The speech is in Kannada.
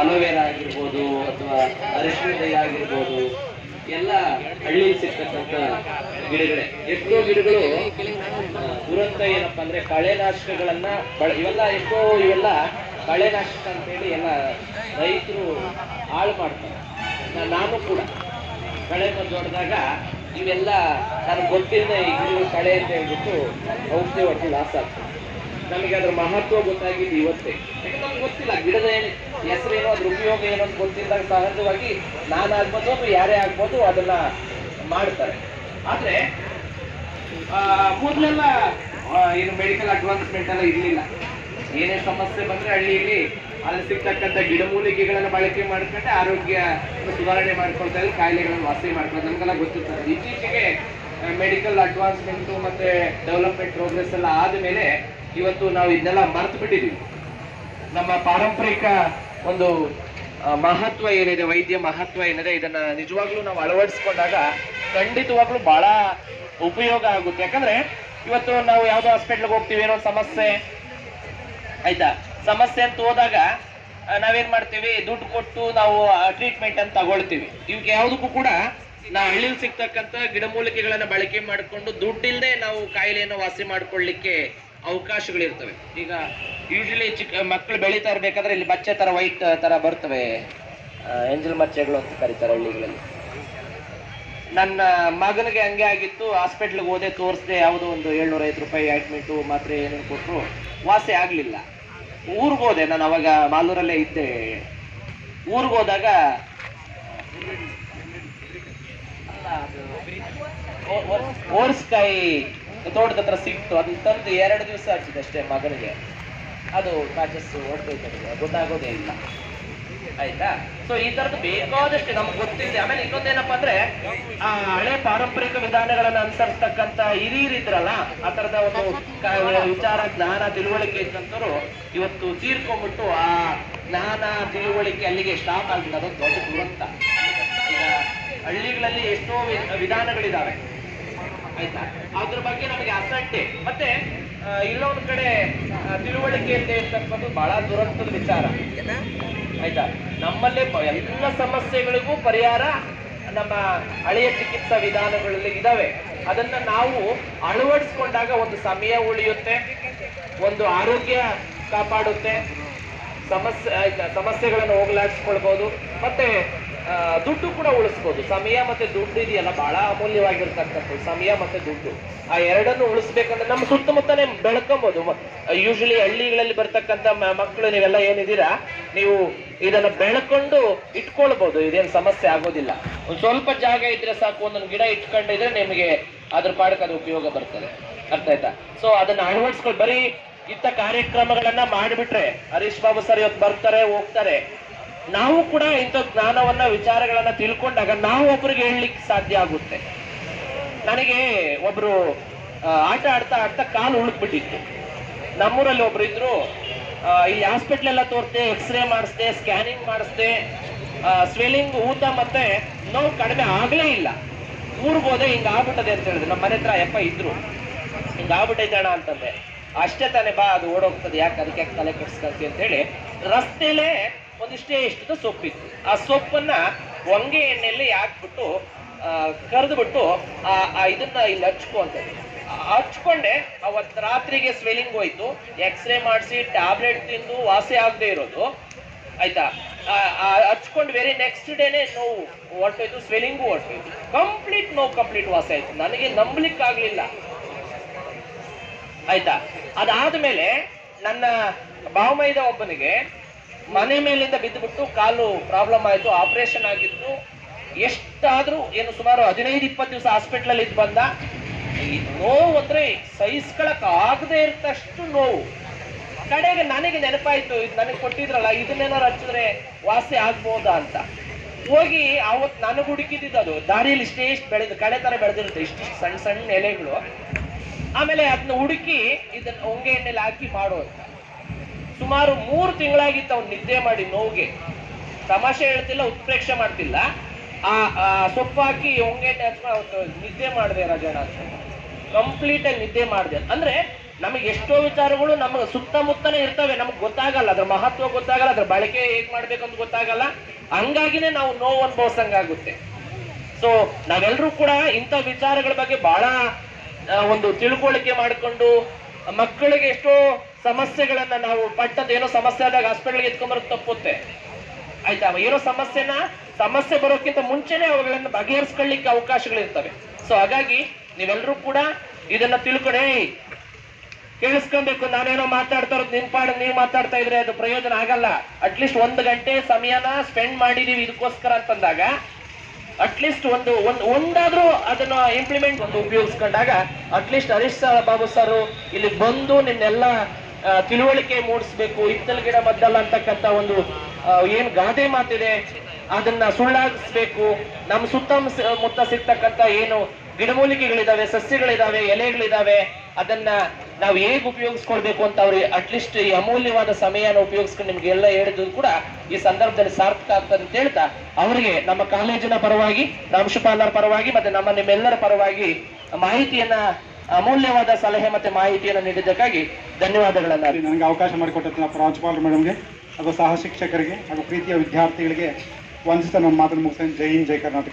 ಅಲೋವೆರಾ ಆಗಿರ್ಬೋದು ಅಥವಾ ಅರಿಶಿನ ದೈ ಆಗಿರ್ಬೋದು ಎಲ್ಲ ಹಳ್ಳಿಯಲ್ಲಿ ಸಿಗ್ತಕ್ಕಂಥ ಗಿಡಗಳೇ. ಎಷ್ಟೋ ಗಿಡಗಳು ದುರಂತ ಏನಪ್ಪ ಅಂದ್ರೆ ಕಳೆನಾಶಕಗಳನ್ನ ಇವೆಲ್ಲ ಕಳೆನಾಶಕ ಅಂತೇಳಿ ಎಲ್ಲ ರೈತರು ಹಾಳು ಮಾಡ್ತಾರೆ. ನಾನು ಕೂಡ ಕಳೆ ಮದ್ದು ಹೊಡೆದಾಗ ಇವೆಲ್ಲ ನನಗೆ ಗೊತ್ತಿಲ್ಲದೆ ಈ ಗಿಡಗಳು ಕಳೆ ಅಂತ ಹೇಳ್ಬಿಟ್ಟು ಔಷಧಿ ಹೊಡೆದು ಲಾಸ್ ಆಗ್ತದೆ. ನಮಗೆ ಅದ್ರ ಮಹತ್ವ ಗೊತ್ತಾಗಿದ್ದು ಇವತ್ತೇ. ಯಾಕಂದ್ರೆ ನಮ್ಗೆ ಗೊತ್ತಿಲ್ಲ ಗಿಡದ ಹೆಸರೇನೋ ಅದ್ರ ಉಪಯೋಗ ಏನೋ ಅಂತ ಗೊತ್ತಿದ್ದಾಗ ಸಹಜವಾಗಿ ನಾನಾಗ್ಬೋದು ಅಥವಾ ಯಾರೇ ಆಗ್ಬೋದು ಅದನ್ನ ಮಾಡ್ತಾರೆ. ಆದ್ರೆ ಮೊದಲೆಲ್ಲ ಏನು ಮೆಡಿಕಲ್ ಅಡ್ವಾನ್ಸ್ಮೆಂಟ್ ಎಲ್ಲ ಇರಲಿಲ್ಲ. ಏನೇ ಸಮಸ್ಯೆ ಬಂದ್ರೆ ಹಳ್ಳಿಯಲ್ಲಿ ಅಲ್ಲಿ ಸಿಗ್ತಕ್ಕಂಥ ಗಿಡಮೂಲಿಕೆಗಳನ್ನ ಬಳಕೆ ಮಾಡ್ಕೊಂಡೆ ಆರೋಗ್ಯ ಸುಧಾರಣೆ ಮಾಡ್ಕೊಳ್ತಾ ಇದ್ರೆ ಕಾಯಿಲೆಗಳನ್ನು ವಾಸಿ ಮಾಡ್ಕೊಳ್ಳೋದು ನಮ್ಗೆಲ್ಲ ಗೊತ್ತಿರ್ತದೆ. ಇತ್ತೀಚೆಗೆ ಮೆಡಿಕಲ್ ಅಡ್ವಾನ್ಸ್ಮೆಂಟು ಮತ್ತೆ ಡೆವಲಪ್ಮೆಂಟ್ ಪ್ರೋಗ್ರೆಸ್ ಎಲ್ಲ ಆದ್ಮೇಲೆ ಇವತ್ತು ನಾವು ಇದನ್ನೆಲ್ಲ ಮರೆತು ಬಿಟ್ಟಿದ್ದೀವಿ. ನಮ್ಮ ಪಾರಂಪರಿಕ ಒಂದು ಮಹತ್ವ ಏನಿದೆ, ವೈದ್ಯ ಮಹತ್ವ ಏನಿದೆ, ಇದನ್ನ ನಿಜವಾಗ್ಲೂ ನಾವು ಅಳವಡಿಸ್ಕೊಂಡಾಗ ಖಂಡಿತವಾಗ್ಲೂ ಬಹಳ ಉಪಯೋಗ ಆಗುತ್ತೆ. ಯಾಕಂದ್ರೆ ಇವತ್ತು ನಾವು ಯಾವ್ದೋ ಹಾಸ್ಪಿಟ್ಲ್ಗೆ ಹೋಗ್ತೀವಿ, ಏನೋ ಸಮಸ್ಯೆ ಆಯ್ತಾ, ಸಮಸ್ಯೆ ಅಂತ ಹೋದಾಗ ನಾವೇನ್ ಮಾಡ್ತೀವಿ, ದುಡ್ಡು ಕೊಟ್ಟು ನಾವು ಟ್ರೀಟ್ಮೆಂಟ್ ಅಂತ ತಗೊಳ್ತೀವಿ. ಇವಕ್ಕೆ ಯಾವುದಕ್ಕೂ ಕೂಡ ನಾವು ಹಳ್ಳಿಲಿ ಸಿಗ್ತಕ್ಕಂಥ ಗಿಡಮೂಲಿಕೆಗಳನ್ನ ಬಳಕೆ ಮಾಡಿಕೊಂಡು ದುಡ್ಡಿಲ್ಲದೆ ನಾವು ಕಾಯಿಲೆಯನ್ನು ವಾಸಿ ಮಾಡ್ಕೊಳ್ಳಿಕ್ಕೆ ಅವಕಾಶಗಳಿರ್ತವೆ. ಈಗ ಯೂಶಲಿ ಚಿಕ್ಕ ಮಕ್ಕಳು ಬೆಳೀತಾ ಇರ್ಬೇಕಾದ್ರೆ ಇಲ್ಲಿ ಮಚ್ಚೆ ತರ ವೈಟ್ ತರ ಬರ್ತವೆ, ಎಂಜಲ್ ಮಚ್ಚೆಗಳು ಅಂತ ಕರೀತಾರೆ ಹಳ್ಳಿಗಳಲ್ಲಿ. ನನ್ನ ಮಗನಿಗೆ ಹಂಗೆ ಆಗಿತ್ತು. ಹಾಸ್ಪಿಟ್ಲಿಗೆ ಹೋದೆ, ತೋರಿಸ್ದೆ, ಯಾವುದೋ ಒಂದು 750 ರೂಪಾಯಿ ಅಡ್ಮಿಂಟು ಮಾತ್ರೆ ಏನೇನು ಕೊಟ್ಟರು, ವಾಸಿ ಆಗ್ಲಿಲ್ಲ. ಊರಿಗೆ ಹೋದೆ, ನಾನು ಅವಾಗ ಮಾಲೂರಲ್ಲೇ ಇದ್ದೆ. ಊರಿಗೆ ಹೋದಾಗ ಓರ್ಸ್ಕಾಯಿ ತೋಟದ ಹತ್ರ ಸಿಕ್ತು. ಅದನ್ನ ತಂದು 2 ದಿವಸ ಹಚ್ಚಿದೆ ಅಷ್ಟೇ ಮಗನಿಗೆ. ಅದು ಕಾಚಸ್ಸು ಹೊಡ್ತೈತೆ, ಗೊತ್ತಾಗೋದೇ ಇಲ್ಲ. ಆಯ್ತಾ? ಸೊ ಈ ತರದ್ದು ಬೇಕಾದಷ್ಟು ನಮ್ಗೆ ಗೊತ್ತಿದೆ. ಆಮೇಲೆ ಇನ್ನೊಂದೇನಪ್ಪ ಅಂದ್ರೆ ಆ ಹಳೆ ಪಾರಂಪರಿಕ ವಿಧಾನಗಳನ್ನ ಅನುಸರಿಸ್ತಕ್ಕಂಥ ಹಿರಿಯರಿದ್ರಲ್ಲ, ಆ ತರದ ಒಂದು ವಿಚಾರ, ಜ್ಞಾನ, ತಿಳುವಳಿಕೆ ಇದ್ದಂಥವ್ರು ಇವತ್ತು ತೀರ್ಕೊಂಡ್ಬಿಟ್ಟು ಆ ಜ್ಞಾನ ತಿಳುವಳಿಕೆ ಅಲ್ಲಿಗೆ ಸ್ಟಾಪ್ ಆಗ್ಬಿಟ್ಟು ಅದೊಂದು ದೊಡ್ಡ ದುರಂತ. ಈಗ ಹಳ್ಳಿಗಳಲ್ಲಿ ಎಷ್ಟೋ ವಿಧಾನಗಳಿದಾವೆ, ಆಯ್ತಾ, ಅದ್ರ ಬಗ್ಗೆ ನಮಗೆ ಅಸಡ್ಡೆ ಮತ್ತೆ ಇಲ್ಲೊಂದ್ ಕಡೆ ತಿಳುವಳಿಕೆ ಅಂತ ಇರ್ತಕ್ಕಂಥದ್ದು ಬಹಳ ದುರಂತದ ವಿಚಾರ. ಆಯ್ತಾ, ನಮ್ಮಲ್ಲೇ ಎಲ್ಲ ಸಮಸ್ಯೆಗಳಿಗೂ ಪರಿಹಾರ ನಮ್ಮ ಹಳೆಯ ಚಿಕಿತ್ಸಾ ವಿಧಾನಗಳಲ್ಲಿ ಇದಾವೆ. ಅದನ್ನ ನಾವು ಅಳವಡಿಸ್ಕೊಂಡಾಗ ಒಂದು ಸಮಯ ಉಳಿಯುತ್ತೆ, ಒಂದು ಆರೋಗ್ಯ ಕಾಪಾಡುತ್ತೆ, ಸಮಸ್ಯೆಗಳನ್ನು ಹೋಗ್ಲಾಡಿಸ್ಕೊಳ್ಬಹುದು, ಮತ್ತೆ ದುಡ್ಡು ಕೂಡ ಉಳಿಸ್ಬೋದು. ಸಮಯ ಮತ್ತೆ ದುಡ್ಡು ಇದೆಯಲ್ಲ, ಬಹಳ ಅಮೂಲ್ಯವಾಗಿರ್ತಕ್ಕಂಥದ್ದು ಸಮಯ ಮತ್ತೆ ದುಡ್ಡು. ಆ ಎರಡನ್ನು ಉಳಿಸ್ಬೇಕಂದ್ರೆ ನಮ್ಮ ಸುತ್ತಮುತ್ತನೇ ಬೆಳ್ಕೊಬಹುದು. ಯೂಶಲಿ ಹಳ್ಳಿಗಳಲ್ಲಿ ಬರ್ತಕ್ಕಂಥ ಮಕ್ಕಳು ನೀವೆಲ್ಲ ಏನಿದ್ದೀರಾ, ನೀವು ಇದನ್ನ ಬೆಳ್ಕೊಂಡು ಇಟ್ಕೊಳ್ಬಹುದು, ಇದೇನು ಸಮಸ್ಯೆ ಆಗೋದಿಲ್ಲ. ಒಂದ್ ಸ್ವಲ್ಪ ಜಾಗ ಇದ್ರೆ ಸಾಕು, ಒಂದೊಂದು ಗಿಡ ಇಟ್ಕೊಂಡಿದ್ರೆ ನಿಮಗೆ ಅದ್ರ ಪಾಡಕ್ಕೆ ಅದು ಉಪಯೋಗ ಬರ್ತದೆ. ಅರ್ಥ ಆಯ್ತಾ? ಸೊ ಅದನ್ನ ಅಳವಡಿಸ್ಕೊಂಡು ಬರೀ ಇಂಥ ಕಾರ್ಯಕ್ರಮಗಳನ್ನ ಮಾಡಿಬಿಟ್ರೆ, ಹರೀಶ್ ಬಾಬು ಸರ್ ಇವತ್ತು ಬರ್ತಾರೆ ಹೋಗ್ತಾರೆ, ನಾವು ಕೂಡ ಇಂಥ ಜ್ಞಾನವನ್ನ ವಿಚಾರಗಳನ್ನ ತಿಳ್ಕೊಂಡಾಗ ನಾವು ಒಬ್ರಿಗೆ ಹೇಳಲಿಕ್ಕೆ ಸಾಧ್ಯ ಆಗುತ್ತೆ. ನನಗೆ ಒಬ್ರು ಆಟ ಆಡ್ತಾ ಆಡ್ತಾ ಕಾಲು ಉಳುಕ್ಬಿಟ್ಟಿತ್ತು. ನಮ್ಮೂರಲ್ಲಿ ಒಬ್ರು ಇದ್ರು, ಇಲ್ಲಿ ಹಾಸ್ಪಿಟ್ಲ್ ಎಲ್ಲ ತೋರಿಸ್ದೆ, ಎಕ್ಸ್ರೇ ಮಾಡಿಸ್ದೆ, ಸ್ಕ್ಯಾನಿಂಗ್ ಮಾಡಿಸ್ದೆ, ಸ್ವೆಲ್ಲಿಂಗ್, ಊತ ಮತ್ತೆ ನೋವು ಕಡಿಮೆ ಆಗ್ಲೇ ಇಲ್ಲ. ಊರಿಗೆ ಹೋದೆ, ಹಿಂಗ ಆಗ್ಬಿಟ್ಟದೆ ಅಂತ ಹೇಳಿದ್ರು. ನಮ್ಮ ಮನೆ ಹತ್ರ ಯಪ್ಪ ಇದ್ರು, ಹಿಂಗ ಆಗ್ಬಿಟ್ಟೈತೆ ಅಣ್ಣ ಅಂತಂದೆ. ಅಷ್ಟೇ ತಾನೇ, ಬಾ ಅದು ಓಡೋಗ್ತದೆ, ಯಾಕೆ ಅದಕ್ಕೆ ಯಾಕೆ ತಲೆ ಕೆಡ್ಸ್ಕಂತಿ ಅಂತ ಹೇಳಿ ರಸ್ತೆಲೇ ಒಂದಿಷ್ಟೇ ಇಷ್ಟು ಸೊಪ್ಪಿತ್ತು. ಆ ಸೊಪ್ಪನ್ನ ಹೊಂಗೆ ಎಣ್ಣೆಯಲ್ಲಿ ಹಾಕ್ಬಿಟ್ಟು ಕರೆದ್ಬಿಟ್ಟು ಇದನ್ನ ಇಲ್ಲಿ ಹಚ್ಕೊ ಅಂತ ಹಚ್ಕೊಂಡೆ. ಅವತ್ತು ರಾತ್ರಿಗೆ ಸ್ವೆಲ್ಲಿಂಗ್ ಹೋಯ್ತು, ಎಕ್ಸ್ರೇ ಮಾಡಿಸಿ ಟ್ಯಾಬ್ಲೆಟ್ ತಿಂದು ವಾಸಿ ಆಗದೆ ಇರೋದು. ಆಯ್ತಾ, ಹಚ್ಕೊಂಡು ವೆರಿ ನೆಕ್ಸ್ಟ್ ಡೇನೆ ನೋವು ಹೊರಟೋಯ್ತು, ಸ್ವೆಲ್ಲಿಂಗು ಹೊರಟೋಯ್ತು, ಕಂಪ್ಲೀಟ್ ವಾಸಿ ಆಯ್ತು. ನನಗೆ ನಂಬಲಿಕ್ಕೆ ಆಗ್ಲಿಲ್ಲ. ಆಯ್ತಾ, ಅದಾದ್ಮೇಲೆ ನನ್ನ ಬಾವಮೈದ ಒಬ್ಬನಿಗೆ ಮನೆ ಮೇಲಿಂದ ಬಿದ್ದುಬಿಟ್ಟು ಕಾಲು ಪ್ರಾಬ್ಲಮ್ ಆಯ್ತು, ಆಪರೇಷನ್ ಆಗಿತ್ತು. ಎಷ್ಟಾದ್ರೂ ಏನು ಸುಮಾರು 15-20 ದಿವಸ ಹಾಸ್ಪಿಟ್ಲಲ್ಲಿ ಇದ್ದು ಬಂದ. ಈ ನೋವು ಅಂದ್ರೆ ಸಹಿಸ್ಕೊಳಕ್ ಆಗದೆ ಇರ್ತಷ್ಟು ನೋವು. ಕಡೆಗೆ ನನಗೆ ನೆನಪಾಯ್ತು, ಇದು ನನಗೆ ಕೊಟ್ಟಿದ್ರಲ್ಲ, ಇದನ್ನೇನಾರು ಹಚ್ಚಿದ್ರೆ ವಾಸಿ ಆಗ್ಬೋದಾ ಅಂತ ಹೋಗಿ ಅವತ್ತು ನನಗೆ ಹುಡುಕಿದ್ದು. ಅದು ದಾರಿಯಲ್ಲಿ ಇಷ್ಟೇ ಬೆಳೆದು ಕಡೆ ತರ ಬೆಳೆದಿರುತ್ತೆ, ಇಷ್ಟು ಸಣ್ಣ ಸಣ್ಣ ಎಲೆಗಳು. ಆಮೇಲೆ ಅದನ್ನ ಹುಡುಕಿ ಇದನ್ನ ಹೊಂಗೆ ಎಣ್ಣೆಲಿ ಹಾಕಿ ಮಾಡೋ ಅಂತ. ಸುಮಾರು 3 ತಿಂಗಳಾಗಿತ್ತು ಅವ್ನು ನಿದ್ದೆ ಮಾಡಿ ನೋವಿಗೆ. ತಮಾಷೆ ಹೇಳ್ತಿಲ್ಲ, ಉತ್ಪ್ರೇಕ್ಷೆ ಮಾಡ್ತಿಲ್ಲ. ಆ ಸೊಪ್ಪು ಹಾಕಿ ಹೊಂಗೆ ಎಣ್ಣೆ ಹಚ್ಕೊಂಡು ನಿದ್ದೆ ಮಾಡಿದೆ ರಾಜಣ್ಣ ಅಂತ. ಕಂಪ್ಲೀಟ್ ಆಗಿ ನಿದ್ದೆ ಮಾಡಿದೆ. ಅಂದ್ರೆ ನಮಗೆ ಎಷ್ಟೋ ವಿಚಾರಗಳು ನಮಗೆ ಸುತ್ತಮುತ್ತನೇ ಇರ್ತವೆ, ನಮ್ಗೆ ಗೊತ್ತಾಗಲ್ಲ, ಅದ್ರ ಮಹತ್ವ ಗೊತ್ತಾಗಲ್ಲ, ಅದ್ರ ಬಳಕೆ ಹೇಗ್ ಮಾಡ್ಬೇಕಂತ ಗೊತ್ತಾಗಲ್ಲ. ಹಂಗಾಗಿನೇ ನಾವು ನೋವು ಅನುಭವಿಸಂಗಾಗುತ್ತೆ. ಸೊ ನಾವೆಲ್ಲರೂ ಕೂಡ ಇಂಥ ವಿಚಾರಗಳ ಬಗ್ಗೆ ಬಹಳ ಒಂದು ತಿಳ್ಕೊಳ್ಳಿಕೆ ಮಾಡಿಕೊಂಡು, ಮಕ್ಕಳಿಗೆ ಎಷ್ಟೋ ಸಮಸ್ಯೆಗಳನ್ನ ನಾವು ಪಟ್ಟಂತ ಏನೋ ಸಮಸ್ಯೆ ಆದಾಗ ಹಾಸ್ಪಿಟಲ್ಗೆ ಎತ್ಕೊಂಡ್ಬರೋದು ತಪ್ಪುತ್ತೆ, ಆಯ್ತಾ? ಏನೋ ಸಮಸ್ಯೆ ಬರೋಕ್ಕಿಂತ ಮುಂಚೆನೆ ಅವುಗಳನ್ನ ಬಗೆಹರಿಸ್ಕೊಳ್ಳಿಕ್ಕೆ ಅವಕಾಶಗಳಿರ್ತವೆ. ಸೊ ಹಾಗಾಗಿ ನೀವೆಲ್ಲರೂ ಕೂಡ ಇದನ್ನ ತಿಳ್ಕೊಂಡೆ ಕೇಳಿಸ್ಕೊಬೇಕು. ನಾನೇನೋ ಮಾತಾಡ್ತಾ ಇರೋದು ನಿನ್ ಪಾಡು ನೀವು ಮಾತಾಡ್ತಾ ಇದ್ರೆ ಅದು ಪ್ರಯೋಜನ ಆಗಲ್ಲ. ಅಟ್ಲೀಸ್ಟ್ 1 ಗಂಟೆ ಸಮಯನ ಸ್ಪೆಂಡ್ ಮಾಡಿದೀವಿ ಇದಕ್ಕೋಸ್ಕರ ಅಂತಂದಾಗ ಅಟ್ಲೀಸ್ಟ್ ಒಂದಾದ್ರೂ ಅದನ್ನ ಇಂಪ್ಲಿಮೆಂಟ್ ಉಪಯೋಗಿಸ್ಕೊಂಡಾಗ ಅಟ್ಲೀಸ್ಟ್ ಹರೀಶ್ ಬಾಬು ಸರ್ ಇಲ್ಲಿ ಬಂದು ನಿನ್ನೆಲ್ಲ ತಿಳುವಳಿಕೆ ಮೂಡಿಸ್ಬೇಕು. ಹಿತ್ತಲ ಗಿಡ ಮದ್ದಲ್ಲ ಅಂತಕ್ಕಂಥ ಒಂದು ಏನ್ ಗಾದೆ ಮಾತಿದೆ ಅದನ್ನ ಸುಳ್ಳಾಗಿಸ್ಬೇಕು. ನಮ್ಮ ಸುತ್ತಮುತ್ತ ಸಿಗ್ತಕ್ಕಂಥ ಏನು ಗಿಡಮೂಲಿಕೆಗಳಿದಾವೆ, ಸಸ್ಯಗಳಿದಾವೆ, ಎಲೆಗಳಿದಾವೆ, ಅದನ್ನ ನಾವು ಹೇಗೆ ಉಪಯೋಗಿಸ್ಕೊಳ್ಬೇಕು ಅಂತ ಅವ್ರಿಗೆ ಅಟ್ಲೀಸ್ಟ್ ಈ ಅಮೂಲ್ಯವಾದ ಸಮಯನ ಉಪಯೋಗಿಸ್ಕೊಂಡು ನಿಮ್ಗೆಲ್ಲ ಹೇಳಿದ್ರು ಕೂಡ ಈ ಸಂದರ್ಭದಲ್ಲಿ ಸಾರ್ಥಕ ಆಗ್ತದೆ ಅಂತ ಹೇಳ್ತಾ ಅವರಿಗೆ ನಮ್ಮ ಕಾಲೇಜಿನ ಪರವಾಗಿ, ಪ್ರಾಂಶುಪಾಲರ ಪರವಾಗಿ ಮತ್ತೆ ನಿಮ್ಮೆಲ್ಲರ ಪರವಾಗಿ ಮಾಹಿತಿಯನ್ನ, ಅಮೂಲ್ಯವಾದ ಸಲಹೆ ಮತ್ತೆ ಮಾಹಿತಿಯನ್ನು ನೀಡಿದ್ದಕ್ಕಾಗಿ ಧನ್ಯವಾದಗಳನ್ನ. ನನಗೆ ಅವಕಾಶ ಮಾಡಿಕೊಟ್ಟ ಪ್ರಾಂಶುಪಾಲರ ಮೇಡಮ್ಗೆ ಹಾಗೂ ಸಹ ಶಿಕ್ಷಕರಿಗೆ ಹಾಗೂ ಪ್ರೀತಿಯ ವಿದ್ಯಾರ್ಥಿಗಳಿಗೆ ವಂದಿಸ್ತಾ ನನ್ನ ಮಾತನ್ನು ಮುಗಿಸ್ತೇನೆ. ಜೈ ಹಿಂದ್, ಜೈ ಕರ್ನಾಟಕ.